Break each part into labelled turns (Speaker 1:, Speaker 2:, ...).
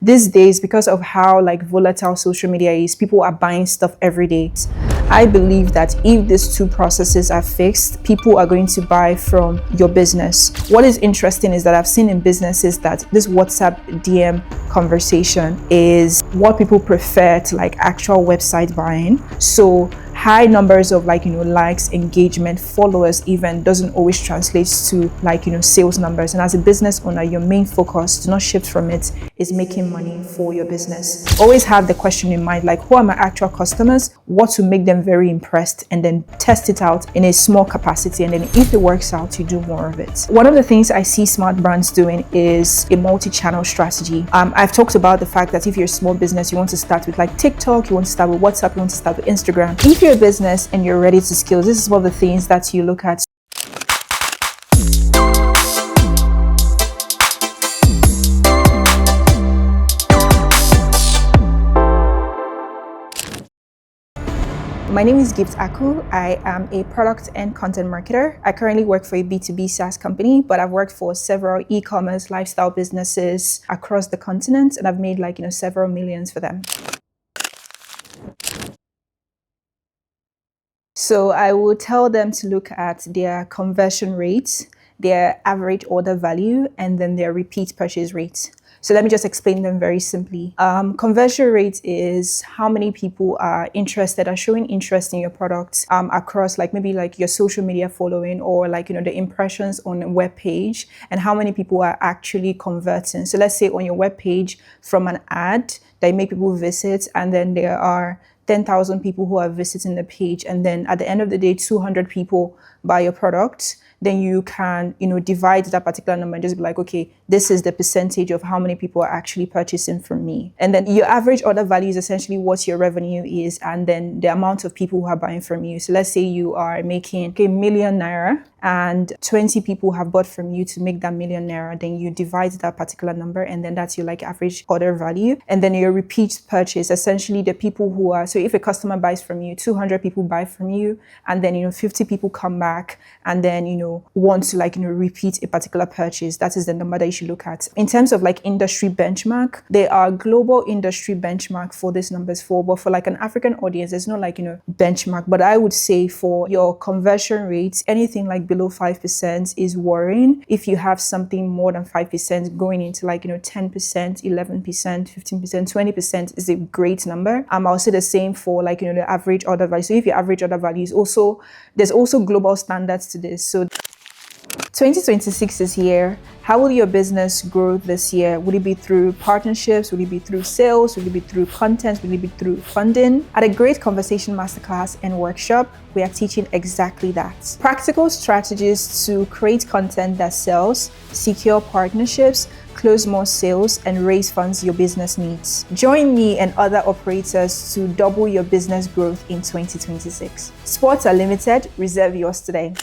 Speaker 1: These days, because of how like volatile social media is, people are buying stuff every day. I believe that if these two processes are fixed, people are going to buy from your business. What is interesting is that I've seen in businesses that this WhatsApp DM conversation is what people prefer to like actual website buying. So high numbers of likes, engagement, followers even doesn't always translate to sales numbers. And as a business owner, your main focus, do not shift from it, is making money for your business. Always have the question in mind, like, who are my actual customers? What to make them very impressed, and then test it out in a small capacity. And then if it works out, you do more of it. One of the things I see smart brands doing is a multi-channel strategy. I've talked about the fact that if you're a small business, you want to start with like TikTok, you want to start with WhatsApp, you want to start with Instagram. If you're a business and you're ready to scale, this is one of the things that you look at. My name is Gift Arku. I am a product and content marketer. I currently work for a B2B SaaS company, but I've worked for several e-commerce lifestyle businesses across the continent, and I've made several millions for them. So I will tell them to look at their conversion rates, their average order value, and then their repeat purchase rate. So let me just explain them very simply. Conversion rate is how many people are showing interest in your products across maybe your social media following, or the impressions on a web page, and how many people are actually converting. So let's say on your web page, from an ad that you make people visit, and then there are 10,000 people who are visiting the page, and then at the end of the day 200 people buy your product, then you can divide that particular number and just be like, okay, this is the percentage of how many people are actually purchasing from me. And then your average order value is essentially what your revenue is, and then the amount of people who are buying from you. So let's say you are making ₦1 million and 20 people have bought from you to make that ₦1 million, then you divide that particular number, and then that's your average order value. And then your repeat purchase, essentially the people who are, so if a customer buys from you, 200 people buy from you, and then 50 people come back and then want to repeat a particular purchase. That is the number that you should look at. In terms of industry benchmark, there are global industry benchmark for these numbers but for an African audience, there's no benchmark. But I would say for your conversion rates, anything below 5% is worrying. If you have something more than 5% going into 10%, 11%, 15%, 20% is a great number. I'll say the same for the average order value. So if your average order value is also, there's also global standards to this. So 2026 is here. How will your business grow this year? Will it be through partnerships? Will it be through sales? Will it be through content? Will it be through funding? At a great conversation masterclass and workshop, we are teaching exactly that. Practical strategies to create content that sells, secure partnerships, close more sales, and raise funds your business needs. Join me and other operators to double your business growth in 2026. Spots are limited. Reserve yours today.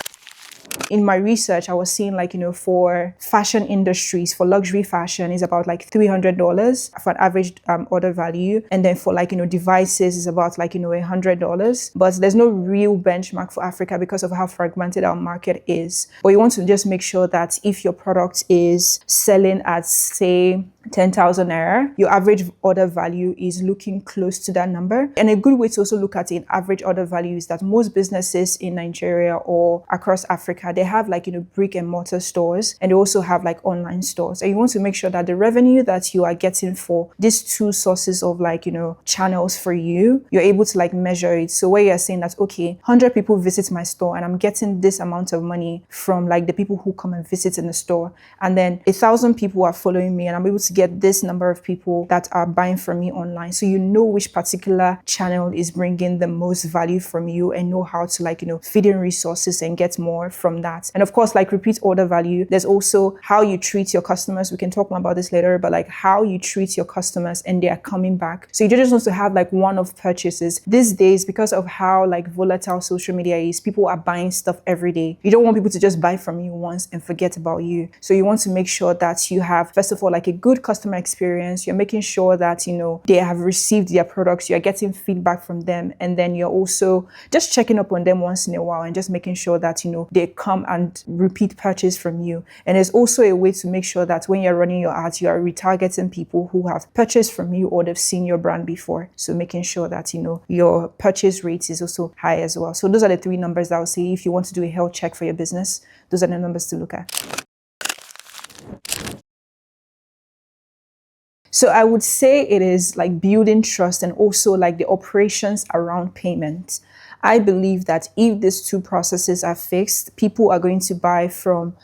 Speaker 1: In my research, I was seeing for fashion industries, for luxury fashion is about $300 for an average order value, and then for devices is about $100. But there's no real benchmark for Africa because of how fragmented our market is. But you want to just make sure that if your product is selling at, say, 10,000 naira, your average order value is looking close to that number. And a good way to also look at an average order value is that most businesses in Nigeria or across Africa, they have brick and mortar stores, and they also have online stores. And you want to make sure that the revenue that you are getting for these two sources of channels for you, you're able to measure it. So where you're saying that, okay, 100 people visit my store and I'm getting this amount of money from the people who come and visit in the store, and then 1,000 people are following me and I'm able to get this number of people that are buying from me online. So you know which particular channel is bringing the most value from you, and know how to feed in resources and get more from that. And of course, repeat order value, there's also how you treat your customers. We can talk more about this later, but how you treat your customers and they are coming back. So you just want to have one-off purchases. These days, because of how volatile social media is, people are buying stuff every day. You don't want people to just buy from you once and forget about you. So you want to make sure that you have, first of all, a good customer experience, you're making sure that, they have received their products, you're getting feedback from them, and then you're also just checking up on them once in a while and just making sure that, they come and repeat purchase from you. And there's also a way to make sure that when you're running your ads, you are retargeting people who have purchased from you or they've seen your brand before. So making sure that, your purchase rate is also high as well. So those are the 3 numbers that I would say if you want to do a health check for your business, those are the numbers to look at. So I would say it is like building trust and also like the operations around payment. I believe that if these 2 processes are fixed, people are going to buy from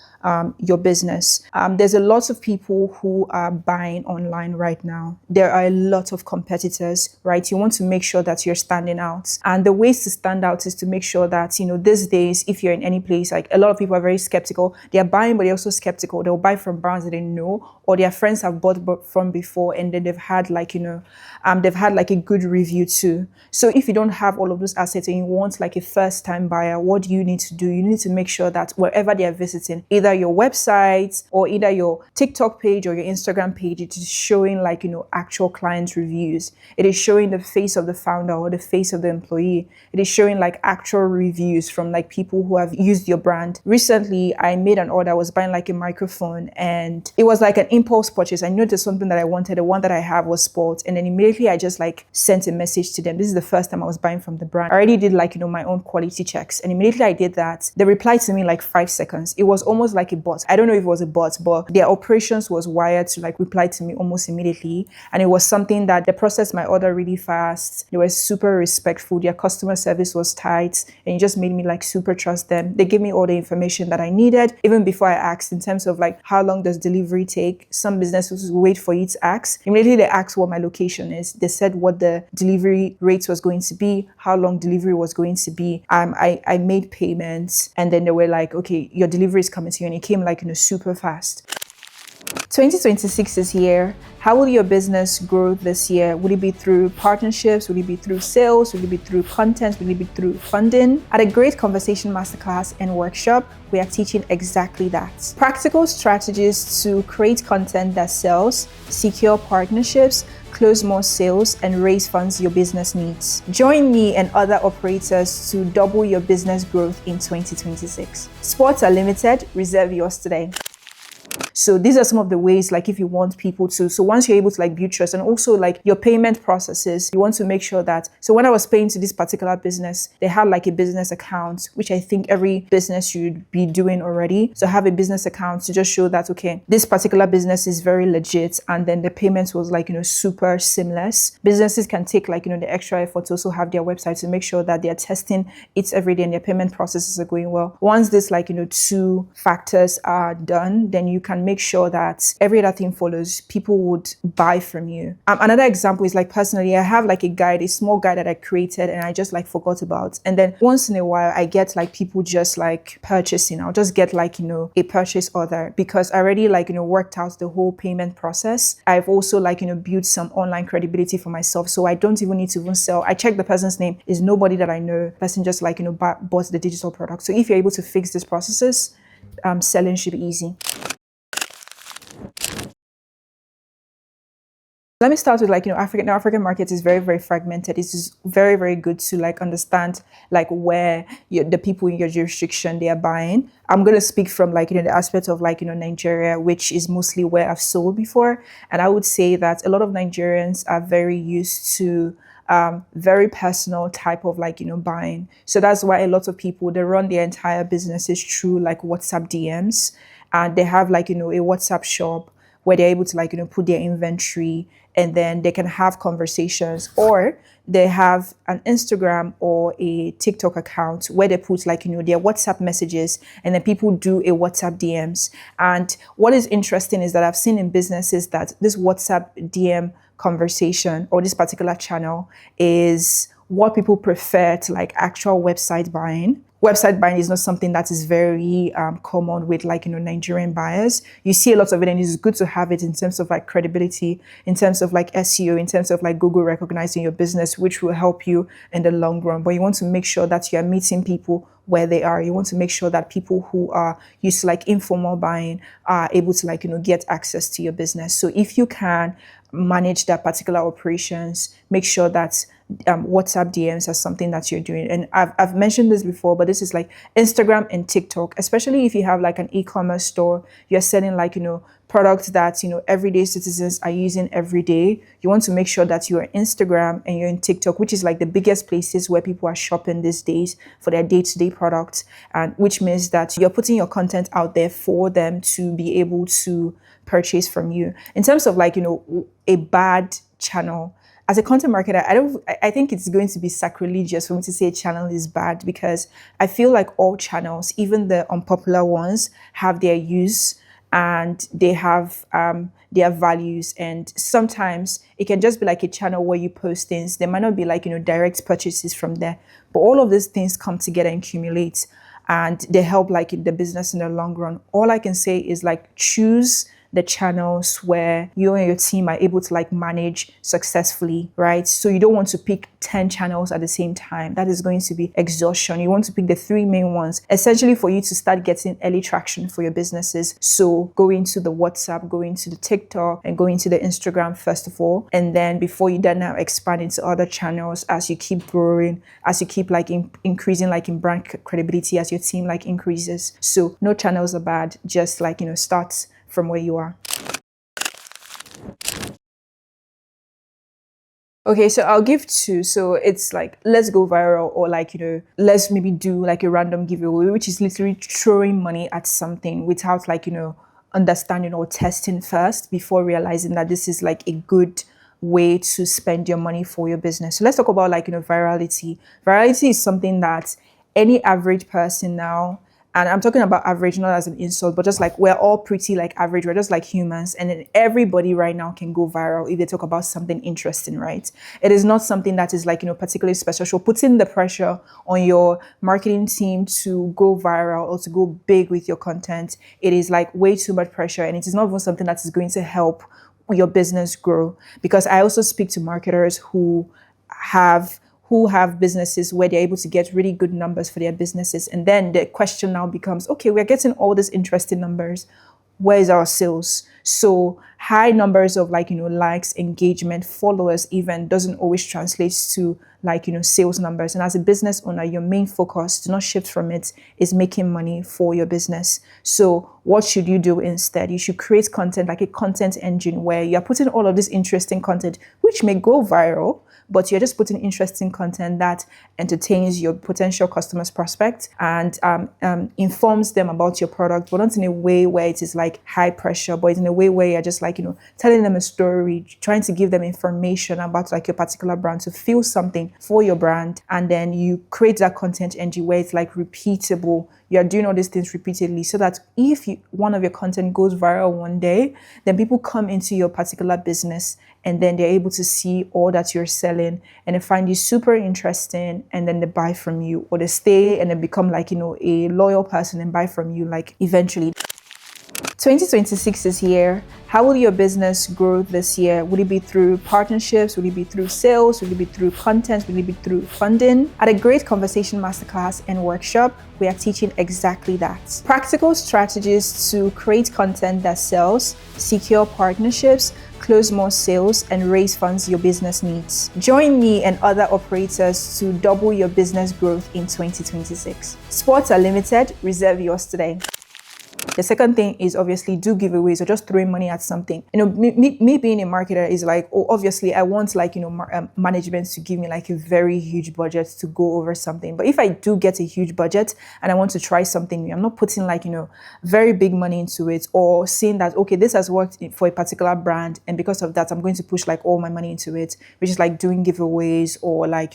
Speaker 1: your business. There's a lot of people who are buying online right now. There are a lot of competitors, right? You want to make sure that you're standing out. And the ways to stand out is to make sure that, these days, if you're in any place, like a lot of people are very skeptical. They're buying, but they're also skeptical. They'll buy from brands that they know or their friends have bought from before, and then they've had like a good review too. So if you don't have all of those assets and you want like a first time buyer, what do you need to do? You need to make sure that wherever they are visiting, either your website or either your TikTok page or your Instagram page, it is showing like, actual client reviews. It is showing the face of the founder or the face of the employee. It is showing like actual reviews from like people who have used your brand. Recently, I made an order. I was buying like a microphone and it was like an impulse purchase. I noticed something that I wanted. The one that I have was spoiled. And then immediately I just like sent a message to them. This is the first time I was buying from the brand. I already did like, my own quality checks. And immediately I did that. They replied to me in like 5 seconds. It was almost like a bot. I don't know if it was a bot, but their operations was wired to like reply to me almost immediately. And it was something that they processed my order really fast. They were super respectful. Their customer service was tight and it just made me like super trust them. They gave me all the information that I needed, even before I asked in terms of like, how long does delivery take? Some businesses wait for you to ask. Immediately they asked what my location is. They said what the delivery rate was going to be, how long delivery was going to be. I made payments and then they were like, okay, your delivery is coming to you. And it came like, super fast. 2026 is here. How will your business grow this year? Would it be through partnerships? Would it be through sales? Would it be through content? Would it be through funding? At a Great Conversation Masterclass and Workshop, we are teaching exactly that. Practical strategies to create content that sells, secure partnerships, close more sales, and raise funds your business needs. Join me and other operators to double your business growth in 2026. Spots are limited. Reserve yours today. So these are some of the ways, like if you want people to, so once you're able to like build trust and also like your payment processes, you want to make sure that, so when I was paying to this particular business, they had like a business account, which I think every business should be doing already. So have a business account to just show that, okay, this particular business is very legit. And then the payments was like, super seamless. Businesses can take like, the extra effort to also have their website to make sure that they're testing it every day and their payment processes are going well. Once this like, 2 factors are done, then you can make sure that every other thing follows. People would buy from you. Another example is like personally, I have like a small guide that I created and I just like forgot about. And then once in a while, I get like people just like purchasing. I'll just get like, a purchase order because I already like, worked out the whole payment process. I've also like, built some online credibility for myself. So I don't even need to even sell. I check the person's name. Is nobody that I know. The person just like, bought the digital product. So if you're able to fix these processes, selling should be easy. Let me start with like, African market is very, very fragmented. It's just very, very good to like understand like where the people in your jurisdiction, they are buying. I'm going to speak from like, the aspect of like, Nigeria, which is mostly where I've sold before. And I would say that a lot of Nigerians are very used to very personal type of like, buying. So that's why a lot of people, they run their entire businesses through like WhatsApp DMs. And they have like, a WhatsApp shop where they're able to like, put their inventory and then they can have conversations, or they have an Instagram or a TikTok account where they put like, their WhatsApp messages and then people do a WhatsApp DMs. And what is interesting is that I've seen in businesses that this WhatsApp DM conversation or this particular channel is what people prefer to like actual website buying. website buying is not something that is very common with like, Nigerian buyers. You see a lot of it, and it's good to have it in terms of like credibility, in terms of like SEO, in terms of like Google recognizing your business, which will help you in the long run. But you want to make sure that you are meeting people where they are. You want to make sure that people who are used to like informal buying are able to like, get access to your business. So if you can manage that particular operations, make sure that WhatsApp DMs are something that you're doing. And I've mentioned this before, but this is like Instagram and TikTok, especially if you have like an e-commerce store, you're selling like, products that, everyday citizens are using every day. You want to make sure that you're on Instagram and you're in TikTok, which is like the biggest places where people are shopping these days for their day-to-day products. And which means that you're putting your content out there for them to be able to purchase from you. In terms of like, a bad channel, as a content marketer, I think it's going to be sacrilegious for me to say a channel is bad, because I feel like all channels, even the unpopular ones, have their use and they have their values. And sometimes it can just be like a channel where you post things. There might not be like, direct purchases from there, but all of these things come together and accumulate, and they help like the business in the long run. All I can say is like choose the channels where you and your team are able to like manage successfully, right? So you don't want to pick 10 channels at the same time. That is going to be exhaustion. You want to pick the 3 main ones, essentially for you to start getting early traction for your businesses. So go into the WhatsApp, go into the TikTok, and go into the Instagram first of all. And then before you then now expand into other channels as you keep growing, as you keep like increasing like in brand credibility, as your team like increases. So no channels are bad, just like, start from where you are. Okay, so I'll give 2. So it's like, let's go viral, or like, let's maybe do like a random giveaway, which is literally throwing money at something without like, understanding or testing first before realizing that this is like a good way to spend your money for your business. So let's talk about like, virality. Virality is something that any average person now, and I'm talking about average, not as an insult, but just like we're all pretty like average. We're just like humans. And then everybody right now can go viral if they talk about something interesting, right? It is not something that is like, particularly special. So putting the pressure on your marketing team to go viral or to go big with your content, it is like way too much pressure. And it is not even something that is going to help your business grow. Because I also speak to marketers who have businesses where they're able to get really good numbers for their businesses. And then the question now becomes, okay, we're getting all these interesting numbers. Where is our sales? So high numbers of like, likes, engagement, followers even doesn't always translate to like, sales numbers. And as a business owner, your main focus, do not shift from it, is making money for your business. So what should you do instead? You should create content, like a content engine where you're putting all of this interesting content, which may go viral, but you're just putting interesting content that entertains your potential customers, prospect, and informs them about your product, but not in a way where it is like high pressure, but in a way where you're just like, telling them a story, trying to give them information about like your particular brand to feel something for your brand. And then you create that content engine where it's like repeatable. You're doing all these things repeatedly so that if one of your content goes viral one day, then people come into your particular business and then they're able to see all that you're selling and they find you super interesting, and then they buy from you, or they stay and they become like, a loyal person and buy from you like eventually. 2026 is here. How will your business grow this year? Will it be through partnerships? Will it be through sales? Will it be through content? Will it be through funding? At a Great Conversation Masterclass and workshop, we are teaching exactly that. Practical strategies to create content that sells, secure partnerships, close more sales, and raise funds your business needs. Join me and other operators to double your business growth in 2026. Spots are limited. Reserve yours today. The second thing is obviously do giveaways or just throwing money at something. Me being a marketer is like, oh, obviously I want like, management to give me like a very huge budget to go over something. But if I do get a huge budget and I want to try something new, I'm not putting like, very big money into it, or saying that, okay, this has worked for a particular brand, and because of that, I'm going to push like all my money into it, which is like doing giveaways or like,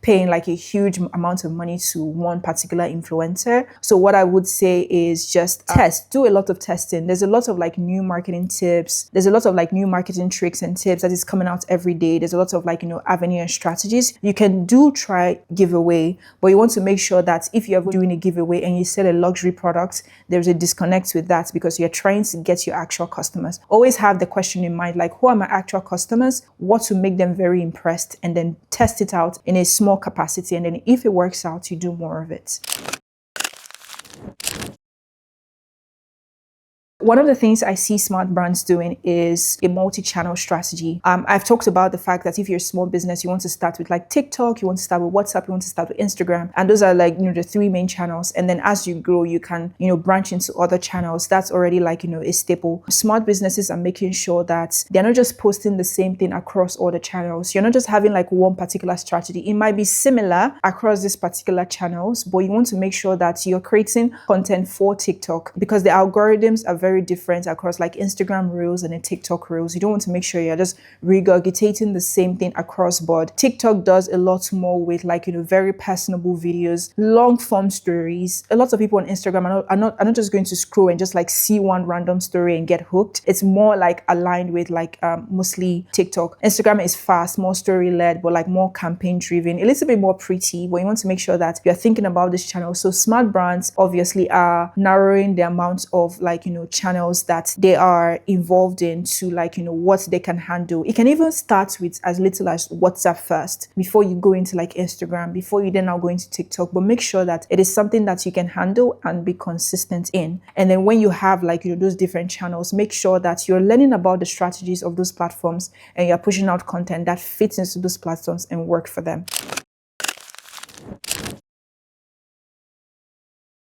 Speaker 1: paying like a huge amount of money to one particular influencer. So what I would say is just test. test, do a lot of testing. There's a lot of like new marketing tips. There's a lot of like new marketing tricks and tips that is coming out every day. There's a lot of like, avenue and strategies. You can try giveaway, but you want to make sure that if you're doing a giveaway and you sell a luxury product, there's a disconnect with that because you're trying to get your actual customers. Always have the question in mind, like, who are my actual customers? What to make them very impressed, and then test it out in a small capacity. And then if it works out, you do more of it. One of the things I see smart brands doing is a multi-channel strategy. I've talked about the fact that if you're a small business, you want to start with like TikTok, you want to start with WhatsApp, you want to start with Instagram. And those are like, the three main channels. And then as you grow, you can, branch into other channels. That's already like, a staple. Smart businesses are making sure that they're not just posting the same thing across all the channels. You're not just having like one particular strategy. It might be similar across these particular channels, but you want to make sure that you're creating content for TikTok because the algorithms are very different across like Instagram Reels and TikTok Reels. You don't want to make sure you're just regurgitating the same thing across board. TikTok does a lot more with like, very personable videos, long form stories. A lot of people on Instagram are not just going to scroll and just like see one random story and get hooked. It's more like aligned with like mostly TikTok. Instagram is fast, more story led, but like more campaign driven, a little bit more pretty, but you want to make sure that you're thinking about this channel. So smart brands obviously are narrowing the amount of like, channels that they are involved in to like, what they can handle. It can even start with as little as WhatsApp first before you go into like Instagram, before you then now go into TikTok, but make sure that it is something that you can handle and be consistent in. And then when you have like, those different channels, make sure that you're learning about the strategies of those platforms and you're pushing out content that fits into those platforms and work for them.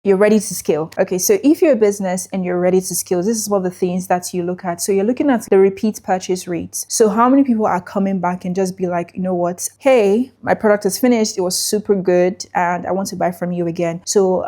Speaker 1: You're ready to scale. Okay, so if you're a business and you're ready to scale, this is one of the things that you look at. So you're looking at the repeat purchase rates. So how many people are coming back and just be like, you know what? Hey, my product is finished. It was super good and I want to buy from you again. So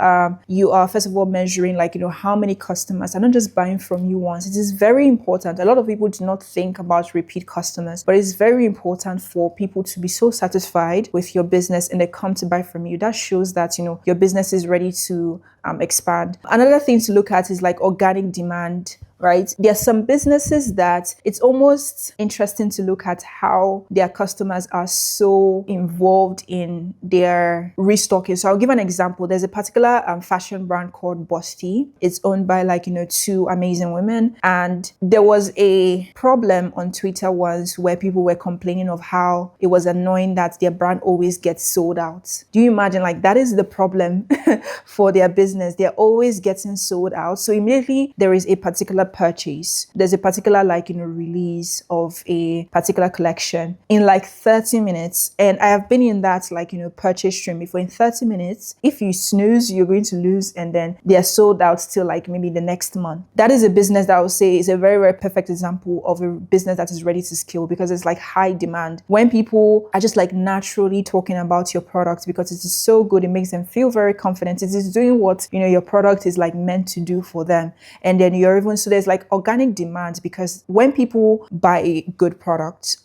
Speaker 1: you are first of all measuring like, how many customers are not just buying from you once. It is very important. A lot of people do not think about repeat customers, but it's very important for people to be so satisfied with your business and they come to buy from you. That shows that, your business is ready to expand. Another thing to look at is like organic demand, right? There are some businesses that it's almost interesting to look at how their customers are so involved in their restocking. So I'll give an example. There's a particular fashion brand called Busty. It's owned by like, two amazing women. And there was a problem on Twitter once where people were complaining of how it was annoying that their brand always gets sold out. Do you imagine like that is the problem for their business? They're always getting sold out. So immediately there is a particular purchase. There's a particular like, release of a particular collection in like 30 minutes. And I have been in that like, purchase stream before. In 30 minutes, if you snooze, you're going to lose. And then they're sold out till like maybe the next month. That is a business that I would say is a very, very perfect example of a business that is ready to scale because it's like high demand. When people are just like naturally talking about your product because it is so good, it makes them feel very confident. It is doing what, your product is like meant to do for them. And then you're even, so there's like organic demand because when people buy a good product,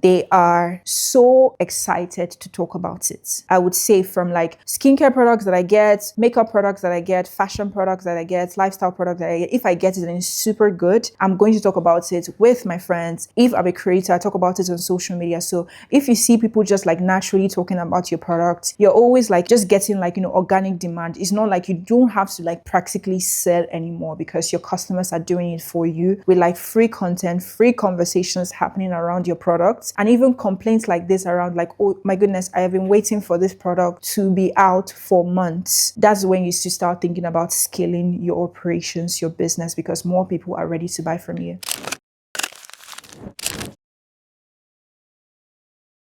Speaker 1: they are so excited to talk about it. I would say from like skincare products that I get, makeup products that I get, fashion products that I get, lifestyle products that I get. If I get it and it's super good, I'm going to talk about it with my friends. If I'm a creator, I talk about it on social media. So if you see people just like naturally talking about your product, you're always like just getting like, organic demand. It's not like you don't have to like practically sell anymore because your customers are doing it for you with like free content, free conversations happening around your products, and even complaints like this around like, oh my goodness, I have been waiting for this product to be out for months. That's when you should start thinking about scaling your operations, your business, because more people are ready to buy from you.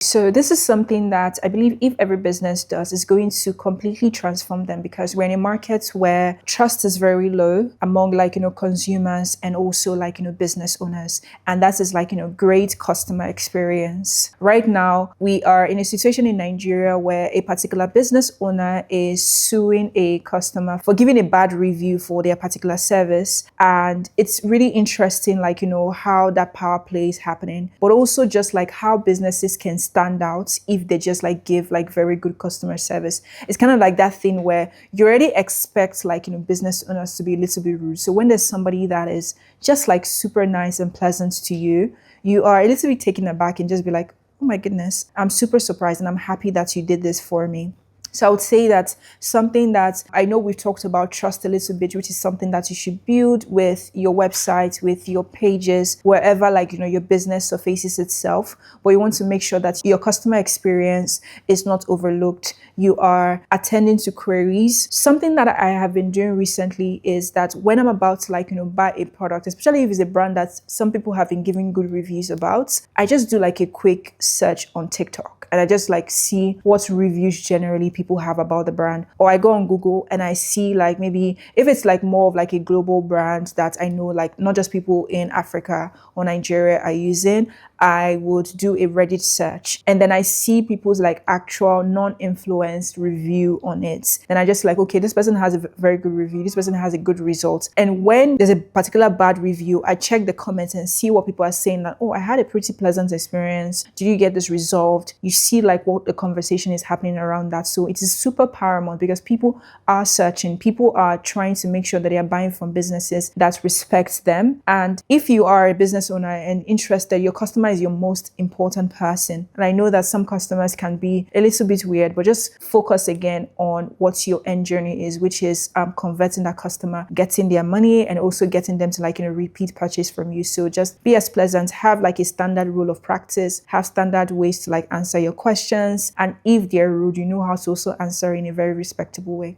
Speaker 1: So this is something that I believe if every business does, is going to completely transform them because we're in a market where trust is very low among like, consumers and also like, business owners. And that is like, great customer experience. Right now, we are in a situation in Nigeria where a particular business owner is suing a customer for giving a bad review for their particular service. And it's really interesting, like, how that power play is happening, but also just like how businesses can stand out if they just like give like very good customer service. It's kind of like that thing where you already expect like, business owners to be a little bit rude. So when there's somebody that is just like super nice and pleasant to you, you are a little bit taken aback and just be like, oh my goodness, I'm super surprised and I'm happy that you did this for me. So I would say that something that I know we've talked about trust a little bit, which is something that you should build with your website, with your pages, wherever like, your business surfaces itself. But you want to make sure that your customer experience is not overlooked. You are attending to queries. Something that I have been doing recently is that when I'm about to like, buy a product, especially if it's a brand that some people have been giving good reviews about, I just do like a quick search on TikTok and I just like see what reviews generally people have about the brand. Or I go on Google and I see like maybe if it's like more of like a global brand that I know like not just people in Africa or Nigeria are using, I would do a Reddit search and then I see people's like actual non-influenced review on it. Then I just like, okay, this person has a very good review. This person has a good result. And when there's a particular bad review, I check the comments and see what people are saying that, oh, I had a pretty pleasant experience. Did you get this resolved? You see like what the conversation is happening around that. So it is super paramount because people are searching. People are trying to make sure that they are buying from businesses that respect them. And if you are a business owner and interested, your customer is your most important person. And I know that some customers can be a little bit weird, but just focus again on what your end journey is, which is converting that customer, getting their money and also getting them to like, repeat purchase from you. So just be as pleasant, have like a standard rule of practice, have standard ways to like answer your questions. And if they're rude, you know how to also answer in a very respectable way.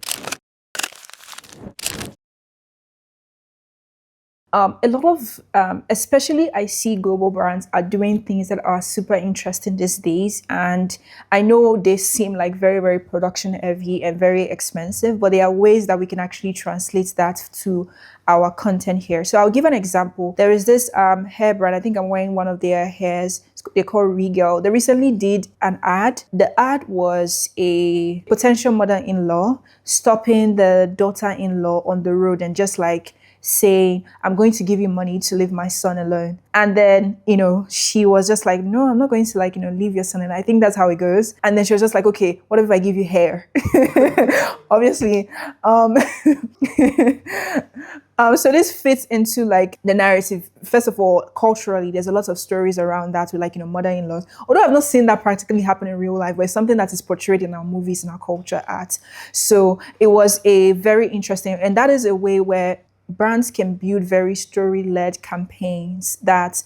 Speaker 1: A lot of, especially I see global brands are doing things that are super interesting these days. And I know they seem like very, very production heavy and very expensive, but there are ways that we can actually translate that to our content here. So I'll give an example. There is this hair brand. I think I'm wearing one of their hairs. They call Regal. They recently did an ad. The ad was a potential mother-in-law stopping the daughter-in-law on the road and just like saying, I'm going to give you money to leave my son alone. And then, she was just like, no, I'm not going to like, leave your son alone. I think that's how it goes. And then she was just like, okay, what if I give you hair? Obviously. So this fits into like the narrative. First of all, culturally, there's a lot of stories around that with like, mother-in-laws. Although I've not seen that practically happen in real life, but it's something that is portrayed in our movies, in our culture, art. So it was a very interesting, and that is a way where brands can build very story-led campaigns that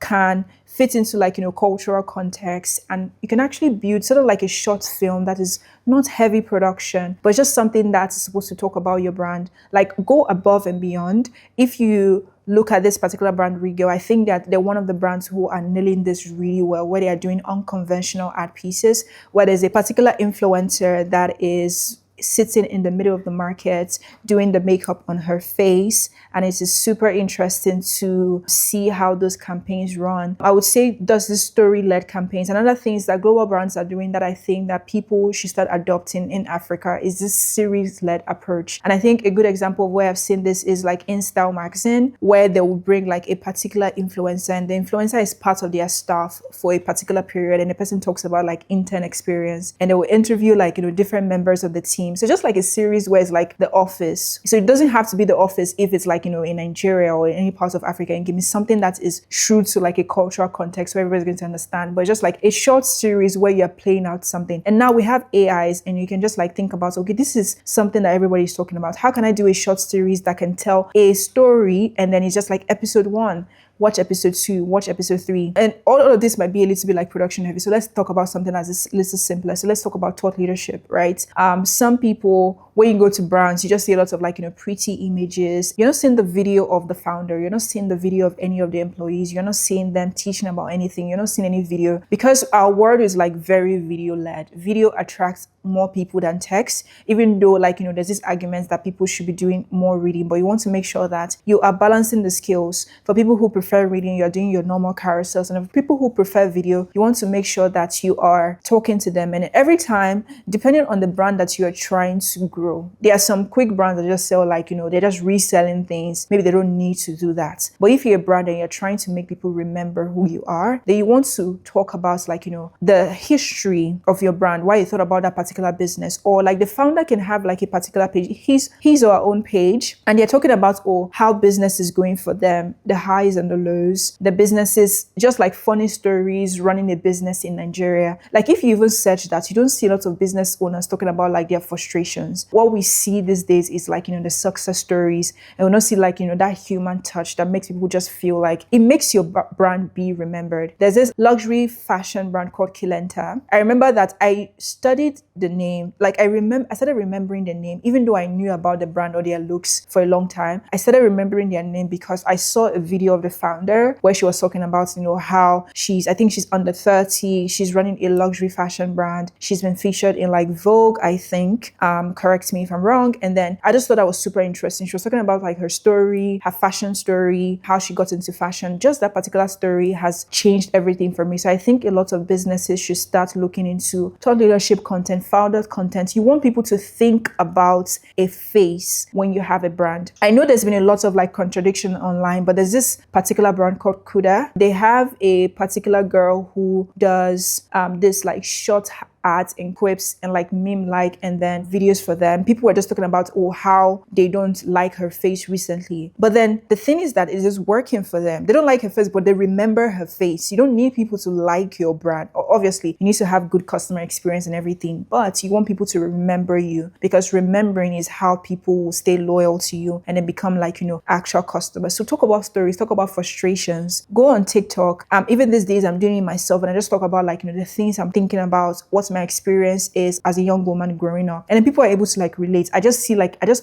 Speaker 1: can fit into like, cultural context. And you can actually build sort of like a short film that is not heavy production, but just something that's supposed to talk about your brand. Like go above and beyond. If you look at this particular brand, Regal, I think that they're one of the brands who are nailing this really well, where they are doing unconventional ad pieces, where there's a particular influencer that is sitting in the middle of the market doing the makeup on her face, and it is super interesting to see how those campaigns run. I would say does this story-led campaigns. And other things that global brands are doing that I think that people should start adopting in Africa is this series-led approach. And I think a good example of where I've seen this is like in Style magazine, where they will bring like a particular influencer, and the influencer is part of their staff for a particular period, and the person talks about like intern experience, and they will interview like different members of the team. So just like a series where it's like The Office. So it doesn't have to be The Office if it's like, in Nigeria or in any parts of Africa, and give me something that is true to like a cultural context where everybody's going to understand. But just like a short series where you're playing out something. And now we have AIs and you can just like think about, okay, this is something that everybody's talking about. How can I do a short series that can tell a story, and then it's just like episode 1, watch episode 2, watch episode 3. And all of this might be a little bit like production heavy. So let's talk about something that's a little simpler. So let's talk about thought leadership, right? Some people, when you go to brands, you just see a lot of like, pretty images. You're not seeing the video of the founder. You're not seeing the video of any of the employees. You're not seeing them teaching about anything. You're not seeing any video, because our world is like very video led. Video attracts more people than text, even though like, there's this argument that people should be doing more reading, but you want to make sure that you are balancing the skills. For people who prefer prefer reading, you're doing your normal carousels. And for people who prefer video, you want to make sure that you are talking to them. And every time, depending on the brand that you're trying to grow, there are some quick brands that just sell like, they're just reselling things. Maybe they don't need to do that. But if you're a brand and you're trying to make people remember who you are, then you want to talk about like, the history of your brand, why you thought about that particular business. Or like the founder can have like a particular page, his or her own page, and they're talking about how business is going for them, the highs and the lows, the businesses, just like funny stories running a business in Nigeria. Like if you even search that, you don't see a lot of business owners talking about like their frustrations. What we see these days is like, the success stories, and we don't see like, that human touch that makes people just feel like it makes your brand be remembered. There's this luxury fashion brand called Kilenta. I remember that I studied the name, like I started remembering the name, even though I knew about the brand or their looks for a long time. I started remembering their name because I saw a video of the founder where she was talking about, how I think she's under 30, she's running a luxury fashion brand. She's been featured in like Vogue, I think, correct me if I'm wrong. And then I just thought that was super interesting. She was talking about like her story, her fashion story, how she got into fashion. Just that particular story has changed everything for me. So I think a lot of businesses should start looking into thought leadership content, founder content. You want people to think about a face when you have a brand. I know there's been a lot of like contradiction online, but there's this particular brand called Kuda. They have a particular girl who does this like short ads and quips and like meme like and then videos for them. People were just talking about how they don't like her face recently. But then the thing is that it is working for them. They don't like her face, but they remember her face. You don't need people to like your brand. Obviously, you need to have good customer experience and everything, but you want people to remember you, because remembering is how people will stay loyal to you and then become like, actual customers. So talk about stories, talk about frustrations. Go on TikTok. Even these days I'm doing it myself, and I just talk about like, the things I'm thinking about, what's my experience is as a young woman growing up. And then people are able to like relate. I just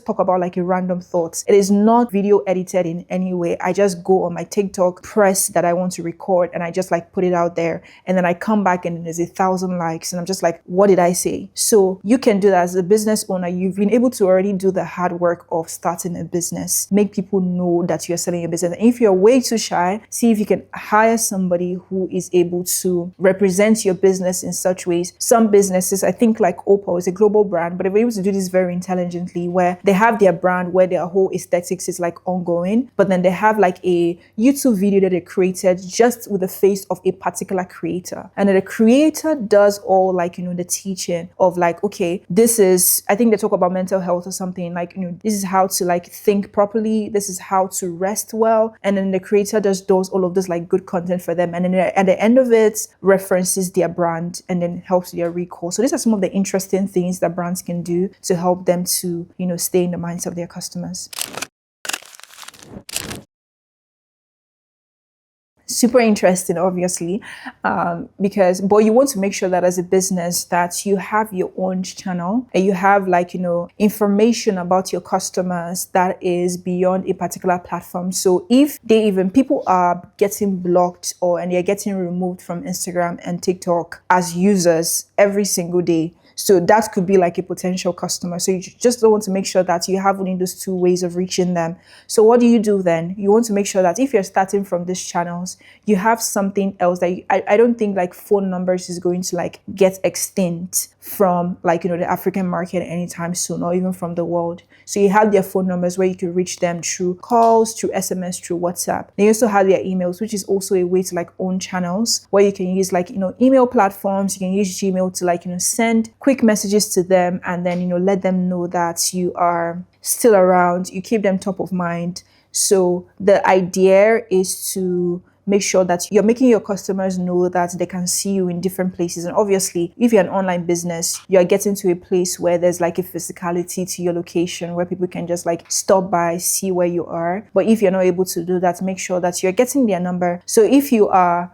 Speaker 1: talk about like a random thoughts. It is not video edited in any way. I just go on my TikTok, press that I want to record, and I just like put it out there. And then I come back and there's 1,000 likes. And I'm just like, what did I say? So you can do that as a business owner. You've been able to already do the hard work of starting a business. Make people know that you're selling a business. And if you're way too shy, see if you can hire somebody who is able to represent your business in such ways. Some businesses, I think like Opal is a global brand, but they're able to do this very intelligently, where they have their brand where their whole aesthetics is like ongoing, but then they have like a YouTube video that they created just with the face of a particular creator. And then the creator does all like, the teaching of like, okay, this is, I think they talk about mental health or something like, this is how to like think properly. This is how to rest well. And then the creator just does all of this like good content for them. And then at the end of it, references their brand and then helps their recall. So these are some of the interesting things that brands can do to help them to, stay in the minds of their customers. Super interesting, obviously, but you want to make sure that as a business that you have your own channel and you have like, information about your customers that is beyond a particular platform. So if people are getting blocked and they're getting removed from Instagram and TikTok as users every single day, so that could be like a potential customer. So you just don't want to make sure that you have only those two ways of reaching them. So what do you do then? You want to make sure that if you're starting from these channels, you have something else that I don't think like phone numbers is going to like get extinct from like, the African market anytime soon, or even from the world. So you have their phone numbers where you can reach them through calls, through SMS, through WhatsApp. They also have their emails, which is also a way to like own channels where you can use like, email platforms. You can use Gmail to like, send quick messages to them and then, let them know that you are still around. You keep them top of mind. So the idea is to make sure that you're making your customers know that they can see you in different places. And obviously, if you're an online business, you're getting to a place where there's like a physicality to your location where people can just like stop by, see where you are. But if you're not able to do that, make sure that you're getting their number. So if they're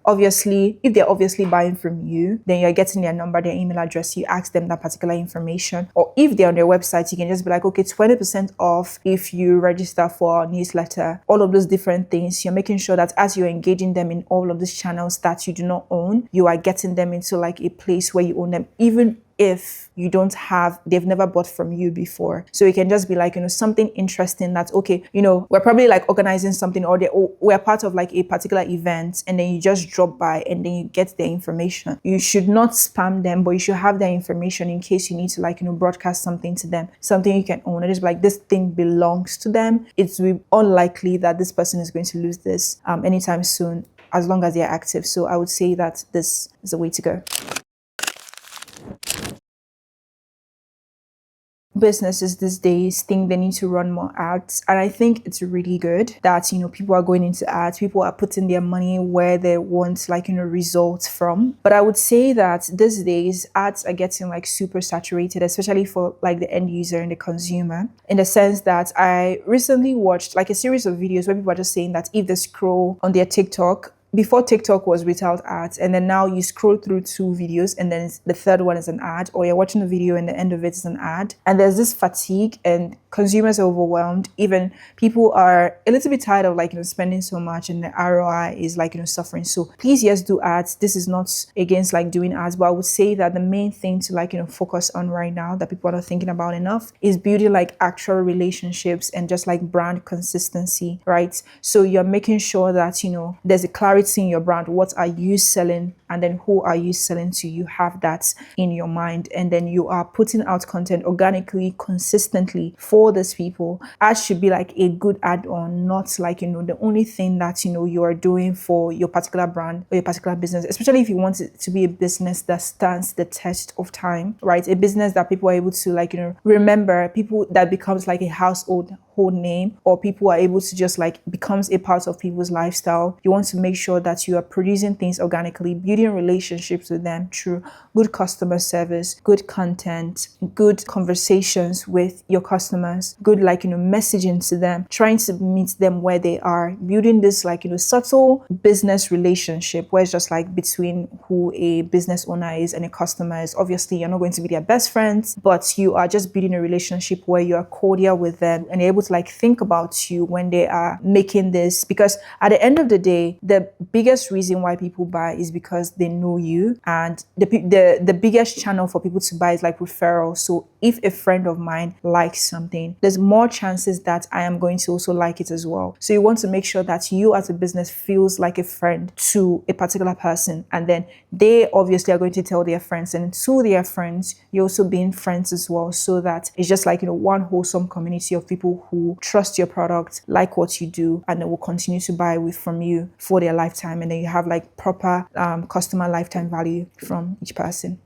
Speaker 1: obviously buying from you, then you're getting their number, their email address, you ask them that particular information. Or if they're on their website, you can just be like, okay, 20% off if you register for our newsletter. All of those different things. You're making sure that as you're engaging them in all of these channels that you do not own, you are getting them into like a place where you own them, even if they've never bought from you before. So it can just be like, something interesting that, okay, we're probably like organizing something, or we're part of like a particular event, and then you just drop by and then you get their information. You should not spam them, but you should have their information in case you need to like, broadcast something to them, something you can own. It is like, this thing belongs to them. It's unlikely that this person is going to lose this anytime soon, as long as they're active. So I would say that this is the way to go. Businesses these days think they need to run more ads, and I think it's really good that people are going into ads, people are putting their money where they want like results from. But I would say that these days ads are getting like super saturated, especially for like the end user and the consumer, in the sense that I recently watched like a series of videos where people are just saying that if they scroll on their TikTok, before TikTok was without ads, and then now you scroll through 2 videos and then the third one is an ad, or you're watching a video and the end of it is an ad, and there's this fatigue and consumers are overwhelmed. Even people are a little bit tired of like spending so much, and the ROI is like suffering. So please, yes, do ads. This is not against like doing ads, but I would say that the main thing to like focus on right now that people are not thinking about enough is building like actual relationships and just like brand consistency, right? So you're making sure that there's a clarity in your brand. What are you selling, and then who are you selling to? You have that in your mind, and then you are putting out content organically, consistently for these people. Ads should be like a good add-on, not like the only thing that you are doing for your particular brand or your particular business, especially if you want it to be a business that stands the test of time, right? A business that people are able to like remember, people that becomes like a household name, or people are able to just like becomes a part of people's lifestyle. You want to make sure that you are producing things organically, building relationships with them through good customer service, good content, good conversations with your customers, good like messaging to them, trying to meet them where they are, building this like subtle business relationship where it's just like between who a business owner is and a customer is. Obviously you're not going to be their best friends, but you are just building a relationship where you are cordial with them and you're able to like think about you when they are making this. Because at the end of the day, the biggest reason why people buy is because they know you, and the biggest channel for people to buy is like referral. So if a friend of mine likes something, there's more chances that I am going to also like it as well. So you want to make sure that you as a business feels like a friend to a particular person, and then they obviously are going to tell their friends, and to their friends you're also being friends as well, so that it's just like one wholesome community of people who trust your product, like what you do, and they will continue to buy from you for their lifetime. And then you have like proper customer lifetime value from each person.